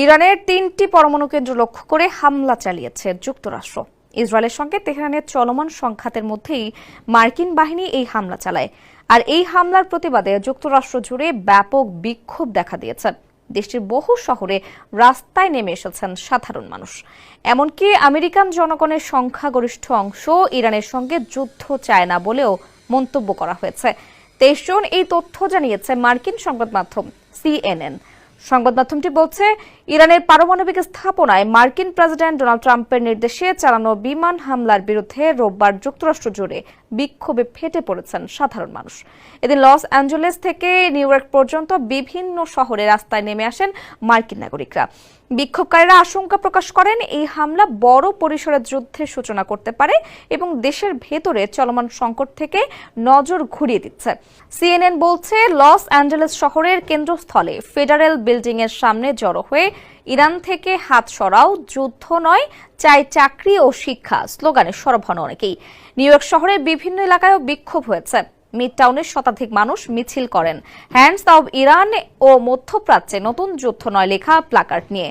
ইরানের ৩টি পরমাণু কেন্দ্র লক্ষ্য করে হামলা চালিয়েছে যুক্তরাষ্ট্র। ইসরায়েলের সঙ্গে তেহরানের চলমান সংঘাতের মধ্যেই মার্কিন বাহিনী এই হামলা চালায়। আর এই হামলার প্রতিবাদে যুক্তরাষ্ট্র জুড়ে ব্যাপক বিক্ষোভ দেখা দিয়েছে। দেশটির বহু শহরে রাস্তায় নেমে এসেছেন সাধারণ মানুষ। এমনকি আমেরিকান জনগণের সংখ্যাগরিষ্ঠ অংশ ইরানের সঙ্গে যুদ্ধ চায় না বলেও মন্তব্য করা হয়েছে। 23 জন এই তথ্য জানিয়েছে মার্কিন সংবাদ মাধ্যম CNN। সংবাদ মাধ্যমটি বলছে, ইরানের পারমাণবিক স্থাপনায় মার্কিন প্রেসিডেন্ট ডোনাল্ড ট্রাম্পের নির্দেশে চালানো বিমান হামলার বিরুদ্ধে রোববার যুক্তরাষ্ট্র জুড়ে বিক্ষোভে ফেটে পড়েছেন সাধারণ মানুষ। এদিন লস অ্যাঞ্জেলেস থেকে নিউ ইয়র্ক পর্যন্ত বিভিন্ন শহরে রাস্তায় নেমে আসেন মার্কিন নাগরিকরা। বিক্ষোভকারীরা আশঙ্কা প্রকাশ করেন, এই হামলা বড় পরিসরের যুদ্ধের সূচনা করতে পারে এবং দেশের ভেতরে চলমান সংকট থেকে নজর ঘুরিয়ে দিচ্ছে। CNN বলছে, লস অ্যাঞ্জেলেস শহরের কেন্দ্রস্থলে ফেডারেল বিল্ডিং এর সামনে জড়ো হয়ে ইরান থেকে হাত সরাও, যুদ্ধ নয়, চাই চাকরি ও শিক্ষা স্লোগানে সরব হন অনেকেই। নিউ ইয়র্ক শহরের বিভিন্ন এলাকায়ও বিক্ষোভ হয়েছে। মিড টাউনের শতাধিক মানুষ মিছিল করেন হ্যান্ডস অব ইরান ও মধ্যপ্রাচ্যে নতুন যুদ্ধ নয় লেখা প্ল্যাকার্ড নিয়ে।